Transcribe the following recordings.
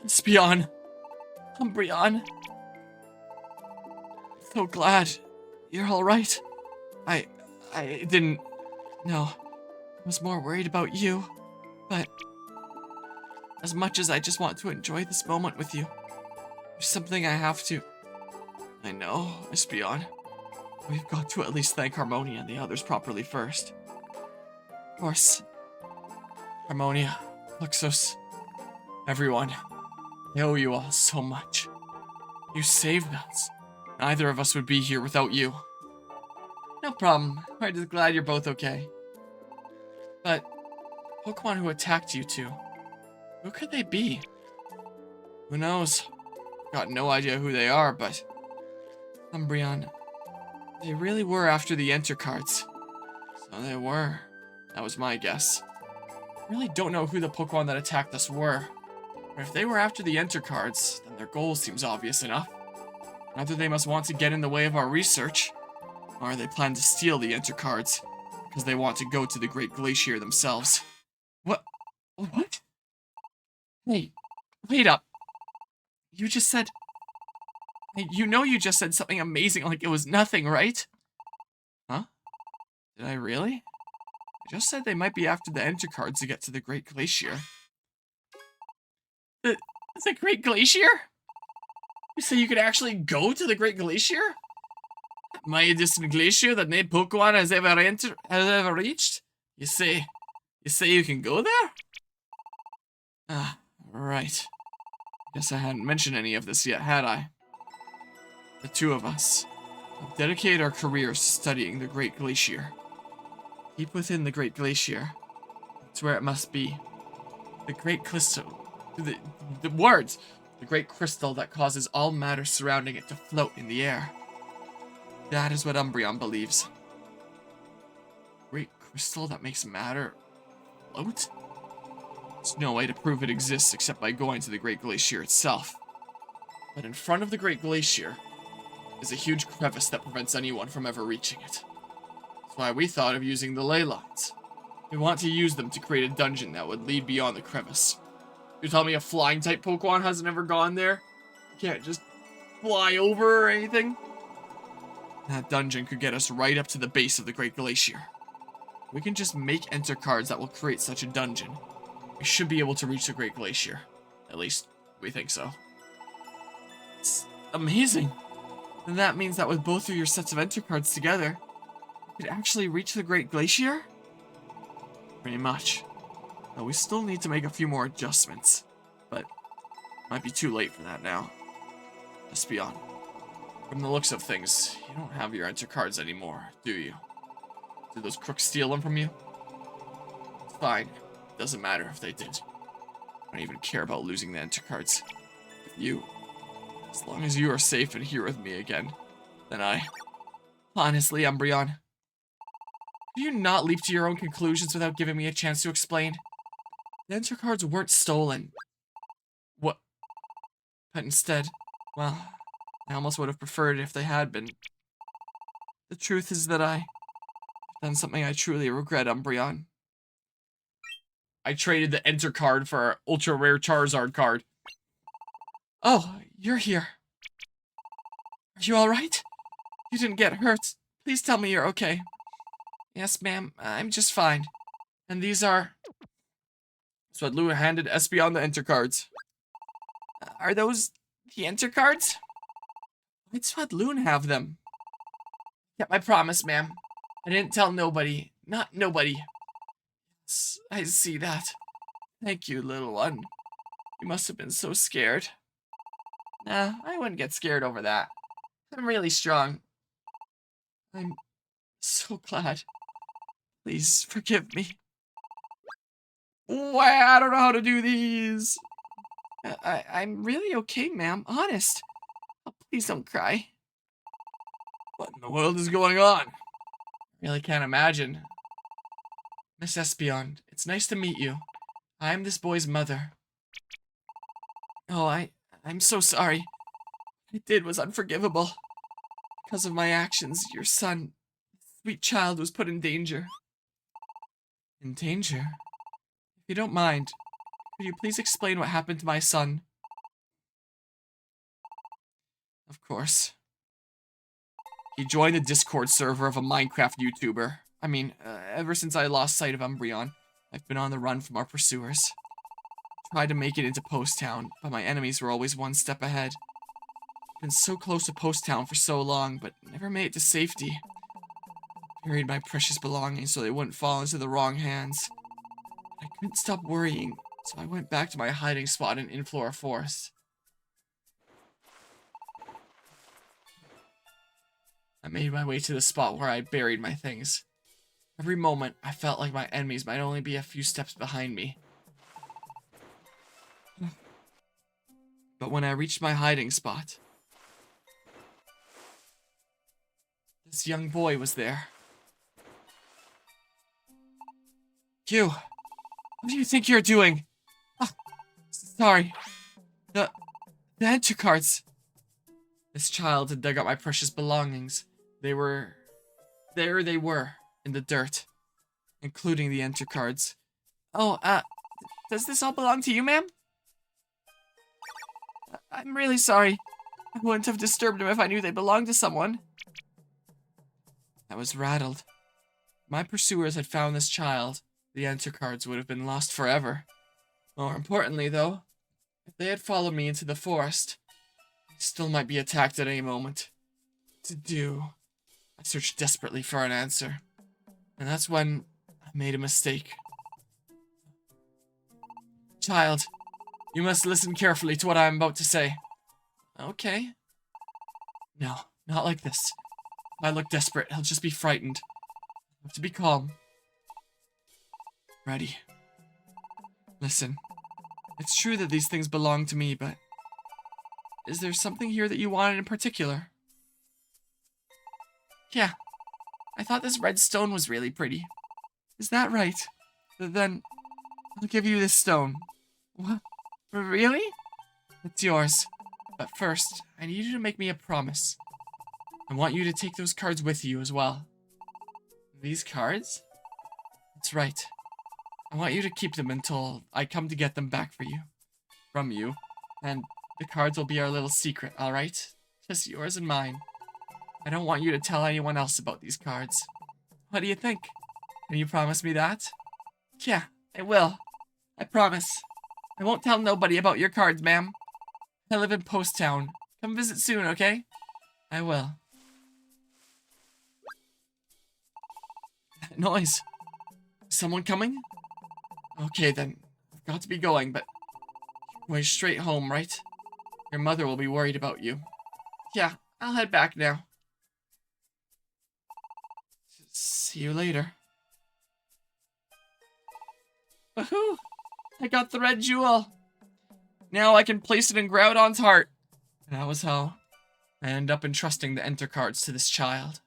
Espion. Umbreon. So glad you're alright. I didn't... No. I was more worried about you. But... as much as I just want to enjoy this moment with you, there's something I have to... I know, Espion. We've got to at least thank Harmonia and the others properly first. Of course. Harmonia, Luxos, everyone. I owe you all so much. You saved us. Neither of us would be here without you. No problem. I'm just glad you're both okay. But, Pokemon who attacked you two, who could they be? Who knows? Got no idea who they are, but... Umbreon, they really were after the Enter cards. So they were. That was my guess. I really don't know who the Pokemon that attacked us were. But if they were after the Enter cards, then their goal seems obvious enough. Either they must want to get in the way of our research, or they plan to steal the Enter cards, because they want to go to the Great Glacier themselves. What? What? Hey, wait up. You just said... You know you just said something amazing like it was nothing, right? Huh? Did I really? I just said they might be after the Enter cards to get to the Great Glacier. The Great Glacier? You say you could actually go to the Great Glacier? My distant glacier that no Pokemon has ever reached? You say you can go there? Ah, right. Guess I hadn't mentioned any of this yet, had I? The two of us will dedicate our careers to studying the Great Glacier. Deep within the Great Glacier, it's where it must be. The Great Crystal. The words! The Great Crystal that causes all matter surrounding it to float in the air. That is what Umbreon believes. Great Crystal that makes matter float? There's no way to prove it exists except by going to the Great Glacier itself. But in front of the Great Glacier is a huge crevice that prevents anyone from ever reaching it. That's why we thought of using the ley lines. We want to use them to create a dungeon that would lead beyond the crevice. You tell me a flying type Pokemon hasn't ever gone there? You can't just fly over or anything? That dungeon could get us right up to the base of the Great Glacier. We can just make Enter cards that will create such a dungeon. We should be able to reach the Great Glacier. At least, we think so. It's amazing. And that means that with both of your sets of Enter cards together, you could actually reach the Great Glacier? Pretty much. But we still need to make a few more adjustments. But, might be too late for that now. Espion. From the looks of things, you don't have your Enter cards anymore, do you? Did those crooks steal them from you? It's fine. Doesn't matter if they did. I don't even care about losing the Enter cards. As long as you are safe and here with me again, then honestly, Umbreon, do you not leap to your own conclusions without giving me a chance to explain? The Enter cards weren't stolen. What? But instead, well, I almost would have preferred it if they had been. The truth is that I've done something I truly regret, Umbreon. I traded the Enter card for our ultra rare Charizard card. Oh, you're here. Are you alright? You didn't get hurt. Please tell me you're okay. Yes, ma'am, I'm just fine. And these are... Swadloon handed Espion the Enter cards. Are those the Enter cards? Why'd Swadloon have them? Kept my promise, ma'am. I didn't tell nobody. Not nobody. Yes, I see that. Thank you, little one. You must have been so scared. Nah, I wouldn't get scared over that. I'm really strong. I'm so glad. Please forgive me. Why, I don't know how to do these. I'm really okay, ma'am. Honest. Oh, please don't cry. What in the world is going on? I really can't imagine. Miss Espion, it's nice to meet you. I'm this boy's mother. Oh, I'm so sorry. What I did was unforgivable. Because of my actions, your son, sweet child, was put in danger. In danger? If you don't mind, could you please explain what happened to my son? Of course. He joined the Discord server of a Minecraft YouTuber. I mean, ever since I lost sight of Umbreon, I've been on the run from our pursuers. Tried to make it into Post Town, but my enemies were always one step ahead. Been so close to Post Town for so long, but never made it to safety. Buried my precious belongings so they wouldn't fall into the wrong hands. I couldn't stop worrying, so I went back to my hiding spot in Inflora Forest. I made my way to the spot where I buried my things. Every moment, I felt like my enemies might only be a few steps behind me. But when I reached my hiding spot, this young boy was there. You! What do you think you're doing? Oh, sorry. The enter cards. This child had dug up my precious belongings. They were in the dirt, including the enter cards. Oh, does this all belong to you, ma'am? I'm really sorry. I wouldn't have disturbed them if I knew they belonged to someone. I was rattled. If my pursuers had found this child, the enter cards would have been lost forever. More importantly, though, if they had followed me into the forest, I still might be attacked at any moment. What to do? I searched desperately for an answer. And that's when I made a mistake. Child, you must listen carefully to what I am about to say. Okay. No, not like this. If I look desperate, he'll just be frightened. I have to be calm. Ready. Listen. It's true that these things belong to me, but is there something here that you wanted in particular? Yeah. I thought this red stone was really pretty. Is that right? Then I'll give you this stone. What? Really? It's yours. But first, I need you to make me a promise. I want you to take those cards with you as well. These cards? That's right. I want you to keep them until I come to get them back for you. From you. And the cards will be our little secret, alright? Just yours and mine. I don't want you to tell anyone else about these cards. What do you think? Can you promise me that? Yeah, I will. I promise. I won't tell nobody about your cards, ma'am. I live in Post Town. Come visit soon, okay? I will. That noise. Is someone coming? Okay then. I've got to be going, but you're going straight home, right? Your mother will be worried about you. Yeah, I'll head back now. See you later. Woohoo! I got the red jewel! Now I can place it in Groudon's heart. And that was how I ended up entrusting the enter cards to this child.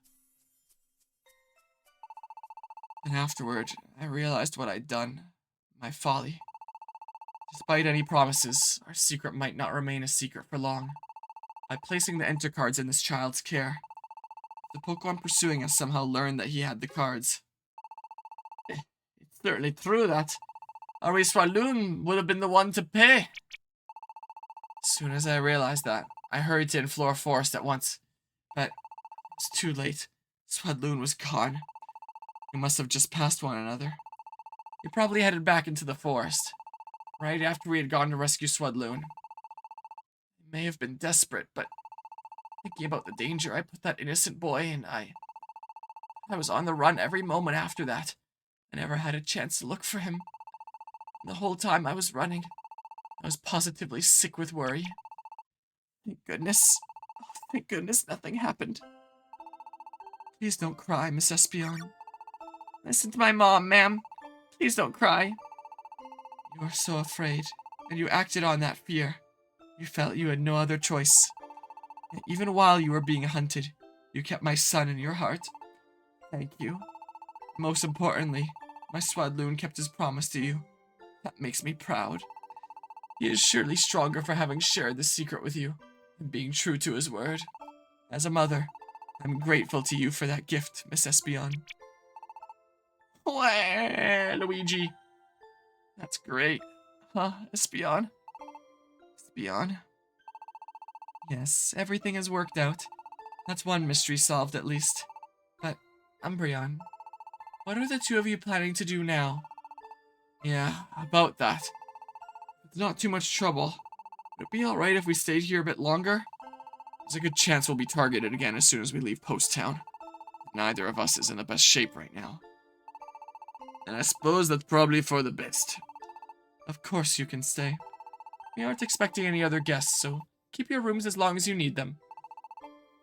And afterward, I realized what I'd done. My folly. Despite any promises, our secret might not remain a secret for long. By placing the enter cards in this child's care, the Pokemon pursuing us somehow learned that he had the cards. It's certainly true that our Swaloon would have been the one to pay. As soon as I realized that, I hurried to Inflora Forest at once. But it was too late. Swaloon was gone. We must have just passed one another. We probably headed back into the forest, right after we had gone to rescue Swaloon. I may have been desperate, but thinking about the danger I put that innocent boy in, I was on the run every moment after that. I never had a chance to look for him. And the whole time I was running, I was positively sick with worry. Thank goodness nothing happened. Please don't cry, Miss Espeon. Listen to my mom, ma'am. Please don't cry. You were so afraid, and you acted on that fear. You felt you had no other choice. And even while you were being hunted, you kept my son in your heart. Thank you. Most importantly, my Swaloon kept his promise to you. That makes me proud. He is surely stronger for having shared this secret with you, and being true to his word. As a mother, I'm grateful to you for that gift, Miss Espeon. Wah, Luigi. That's great. Huh, Espeon? Espeon? Yes, everything has worked out. That's one mystery solved, at least. But, Umbreon, what are the two of you planning to do now? Yeah, about that. It's not too much trouble. Would it be alright if we stayed here a bit longer? There's a good chance we'll be targeted again as soon as we leave Post Town. Neither of us is in the best shape right now. And I suppose that's probably for the best. Of course you can stay. We aren't expecting any other guests, so keep your rooms as long as you need them.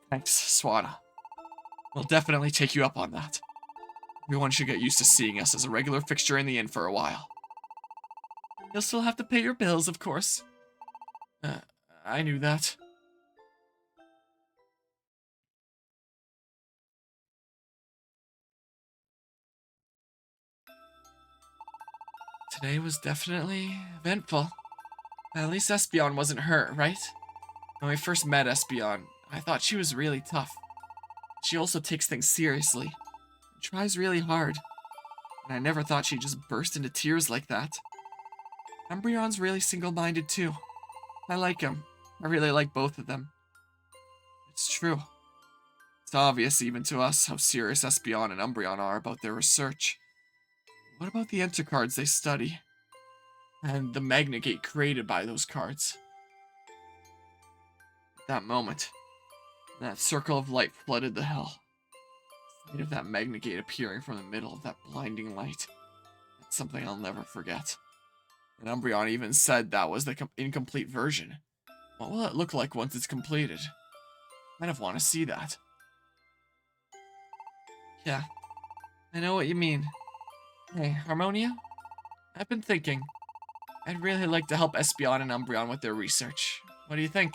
Thanks, Swana. We'll definitely take you up on that. Everyone should get used to seeing us as a regular fixture in the inn for a while. You'll still have to pay your bills, of course. I knew that. Today was definitely eventful. At least Espeon wasn't hurt, right? When we first met Espeon, I thought she was really tough. She also takes things seriously. And tries really hard. And I never thought she'd just burst into tears like that. Umbreon's really single-minded too. I like him. I really like both of them. It's true. It's obvious even to us how serious Espeon and Umbreon are about their research. What about the enter cards they study? And the Magnagate created by those cards? At that moment, that circle of light flooded the hell. The sight of that Magnagate appearing from the middle of that blinding light. That's something I'll never forget. And Umbreon even said that was the incomplete version. What will it look like once it's completed? I kind of want to see that. Yeah, I know what you mean. Hey, Harmonia? I've been thinking. I'd really like to help Espeon and Umbreon with their research. What do you think?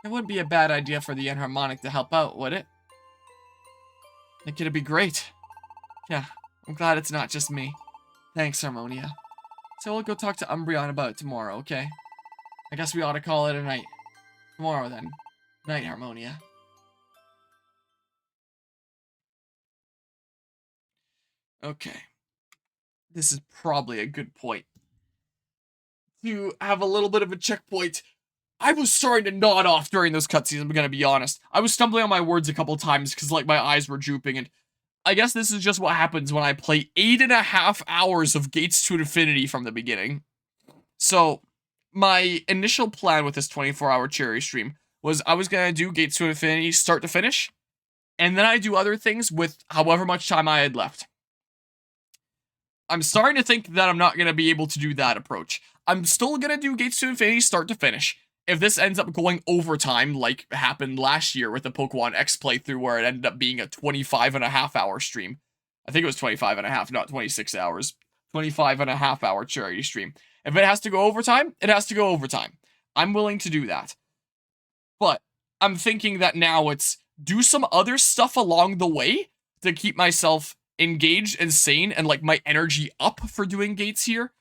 It wouldn't be a bad idea for the Enharmonic to help out, would it? I think it'd be great. Yeah, I'm glad it's not just me. Thanks, Harmonia. So we'll go talk to Umbreon about it tomorrow, okay? I guess we ought to call it a night. Tomorrow, then. Night, Harmonia. Okay. This is probably a good point to have a little bit of a checkpoint. I was starting to nod off during those cutscenes, I'm gonna be honest. I was stumbling on my words a couple times because, like, my eyes were drooping, and I guess this is just what happens when I play 8.5 hours of Gates to Infinity from the beginning. So, my initial plan with this 24-hour cherry stream was I was gonna do Gates to Infinity start to finish, and then I do other things with however much time I had left. I'm starting to think that I'm not going to be able to do that approach. I'm still going to do Gates to Infinity start to finish. If this ends up going overtime, like happened last year with the Pokemon X playthrough where it ended up being a 25.5-hour stream. I think it was 25.5, not 26 hours. 25.5-hour charity stream. If it has to go overtime, it has to go overtime. I'm willing to do that. But I'm thinking that now it's do some other stuff along the way to keep myself engaged and sane and like my energy up for doing Gates here.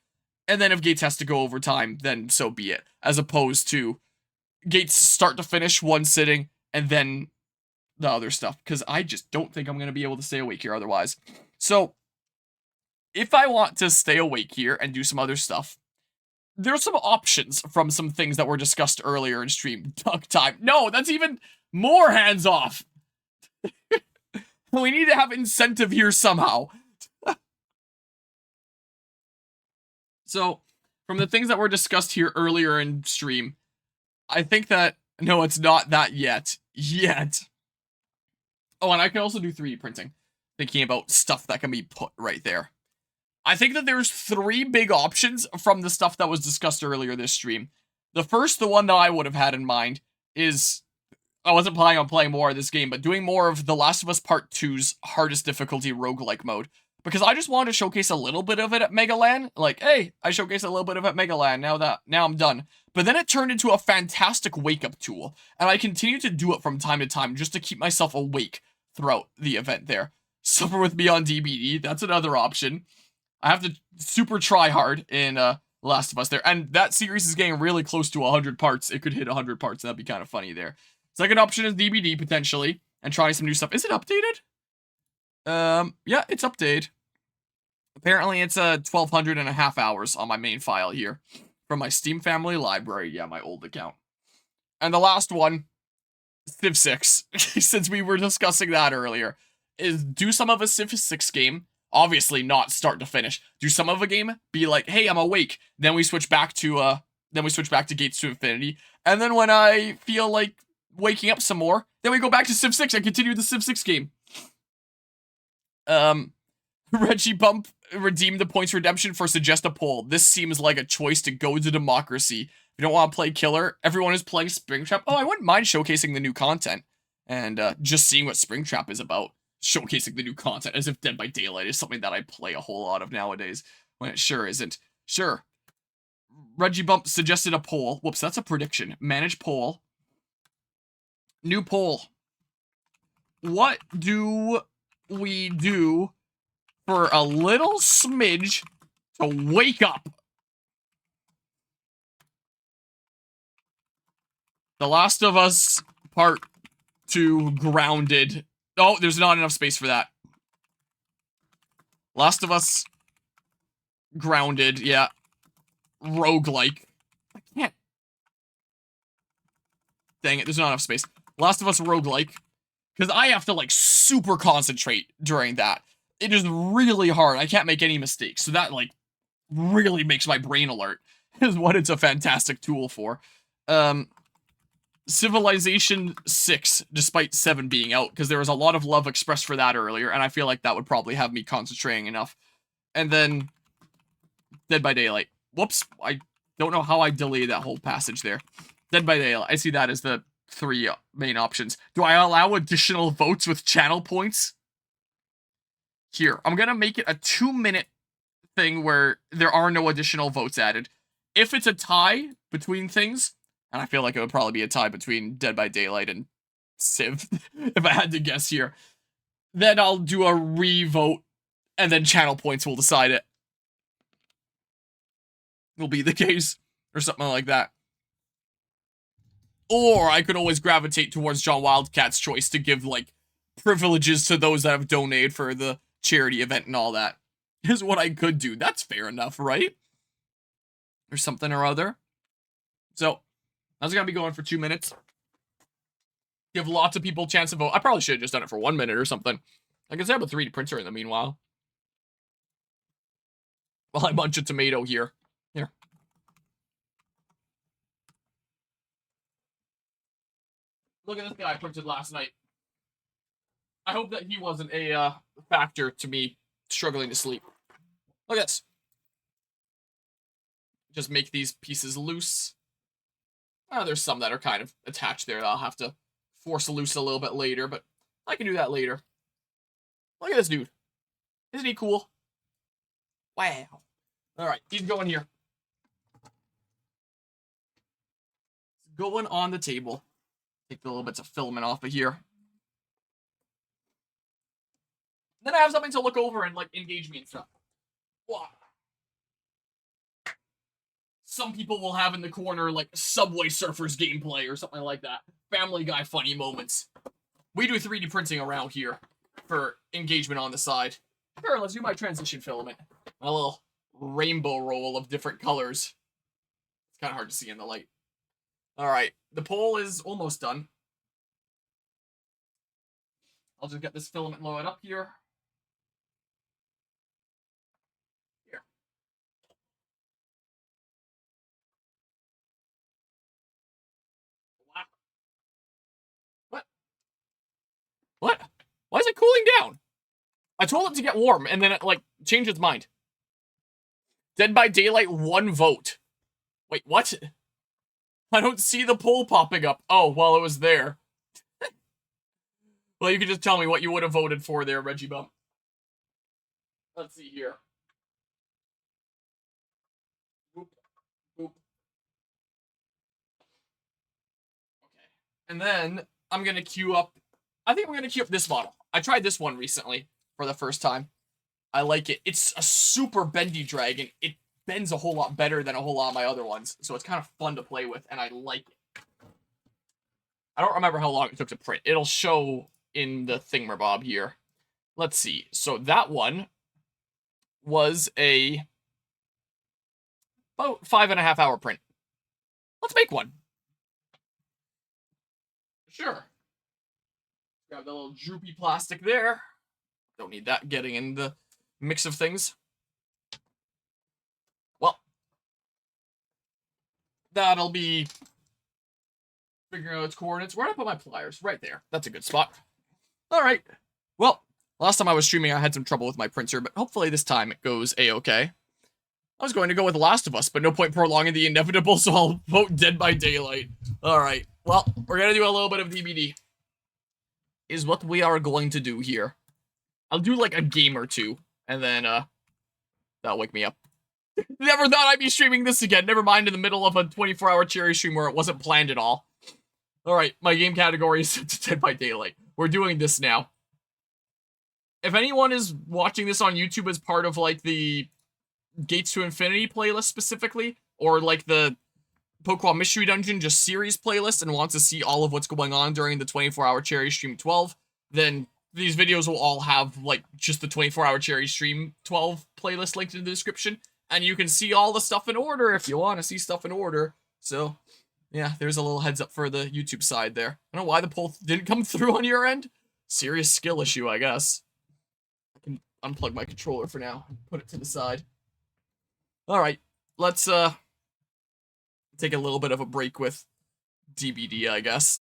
And then if Gates has to go over time, then so be it. As opposed to Gates start to finish one sitting and then the other stuff. Because I just don't think I'm going to be able to stay awake here otherwise. So if I want to stay awake here and do some other stuff, there's some options from some things that were discussed earlier in stream. Duck time. No, that's even more hands off. We need to have incentive here somehow. So, from the things that were discussed here earlier in stream, I think that, no, it's not that yet. Oh, and I can also do 3D printing. Thinking about stuff that can be put right there. I think that there's 3 big options from the stuff that was discussed earlier this stream. The first, the one that I would have had in mind, is I wasn't planning on playing more of this game, but doing more of The Last of Us Part 2's hardest difficulty roguelike mode. Because I just wanted to showcase a little bit of it at Megaland. Like, hey, I showcased a little bit of it at Megaland, now I'm done. But then it turned into a fantastic wake-up tool. And I continue to do it from time to time just to keep myself awake throughout the event there. Suffer with me on DBD, that's another option. I have to super try hard in Last of Us there. And that series is getting really close to 100 parts. It could hit 100 parts, and that'd be kind of funny there. Second option is DBD, potentially, and trying some new stuff. Is it updated? Yeah, it's updated. Apparently, it's 1,200.5 hours on my main file here from my Steam family library. Yeah, my old account. And the last one, Civ 6, since we were discussing that earlier, is do some of a Civ 6 game. Obviously not start to finish. Do some of a game, be like, hey, I'm awake. Then we switch back to Gates to Infinity. And then when I feel like waking up some more, then we go back to Civ 6 and continue the Civ 6 game. Reggie Bump redeemed the points redemption for suggest a poll. This seems like a choice to go to democracy. If you don't want to play Killer, everyone is playing Springtrap. Oh, I wouldn't mind showcasing the new content and just seeing what Springtrap is about. Showcasing the new content as if Dead by Daylight is something that I play a whole lot of nowadays, when it sure isn't. Sure. Reggie Bump suggested a poll. Whoops, that's a prediction. Manage poll. New poll. What do we do for a little smidge to wake up? The Last of Us Part 2 Grounded. Oh, there's not enough space for that. Last of Us Grounded, yeah. Roguelike. I can't. Dang it, there's not enough space. Last of Us Roguelike. Because I have to, like, super concentrate during that. It is really hard. I can't make any mistakes. So that, like, really makes my brain alert. Is what it's a fantastic tool for. Civilization 6, despite 7 being out, because there was a lot of love expressed for that earlier, and I feel like that would probably have me concentrating enough. And then Dead by Daylight. Whoops, I don't know how I delayed that whole passage there. Dead by Daylight, I see that as the 3 main options. Do I allow additional votes with channel points? Here, I'm gonna make it a 2-minute thing where there are no additional votes added. If it's a tie between things, and I feel like it would probably be a tie between Dead by Daylight and Civ, if I had to guess here, then I'll do a re-vote, and then channel points will decide it. Will be the case, or something like that. Or I could always gravitate towards John Wildcat's choice to give, like, privileges to those that have donated for the charity event and all that. Is what I could do. That's fair enough, right? Or something or other. So, that's gonna be going for 2 minutes. Give lots of people a chance to vote. I probably should have just done it for 1 minute or something. I can set up a 3D printer in the meanwhile. While I munch a tomato here. Here. Look at this guy I printed last night. I hope that he wasn't a factor to me struggling to sleep. Look at this. Just make these pieces loose. There's some that are kind of attached there that I'll have to force loose a little bit later, but I can do that later. Look at this dude. Isn't he cool? Wow. Alright, he's going here. Going on the table. Take the little bits of filament off of here. Then I have something to look over and, like, engage me and stuff. Wow. Some people will have in the corner, like, Subway Surfers gameplay or something like that. Family Guy funny moments. We do 3D printing around here for engagement on the side. Sure, let's do my transition filament. My little rainbow roll of different colors. It's kind of hard to see in the light. Alright, the poll is almost done. I'll just get this filament loaded up here. What? Why is it cooling down? I told it to get warm, and then it, like, changed its mind. Dead by Daylight, 1 vote. Wait, what? I don't see the poll popping up. Oh, well, it was there. Well, you can just tell me what you would have voted for there, Reggie Bump. Let's see here. Boop. Boop. Okay. And then I'm going to queue up. I think I'm going to queue up this model. I tried this one recently for the first time. I like it. It's a super bendy dragon. It bends a whole lot better than a whole lot of my other ones. So it's kind of fun to play with, and I like it. I don't remember how long it took to print. It'll show in the thingamabob here. Let's see. So that one was a about 5.5 hour print. Let's make one. Sure. Grab the little droopy plastic there. Don't need that getting in the mix of things. Well, that'll be figuring out its coordinates. Where did I put my pliers? Right there. That's a good spot. All right. Well, last time I was streaming, I had some trouble with my printer, but hopefully this time it goes a-okay. I was going to go with Last of Us, but no point prolonging the inevitable, so I'll vote Dead by Daylight. All right. Well, we're going to do a little bit of DBD. Is what we are going to do here. I'll do like a game or two, and then, that'll wake me up. Never thought I'd be streaming this again. Never mind in the middle of a 24-hour cherry stream where it wasn't planned at all. Alright, my game category is Dead by Daylight. We're doing this now. If anyone is watching this on YouTube as part of, like, the Gates to Infinity playlist specifically, or, like, the Pokemon Mystery Dungeon just series playlist and wants to see all of what's going on during the 24-hour cherry stream 12, then these videos will all have, like, just the 24-hour cherry stream 12 playlist linked in the description. And you can see all the stuff in order if you want to see stuff in order. So, yeah, there's a little heads up for the YouTube side there. I don't know why the poll didn't come through on your end. Serious skill issue, I guess. I can unplug my controller for now and put it to the side. Alright, let's take a little bit of a break with DBD, I guess.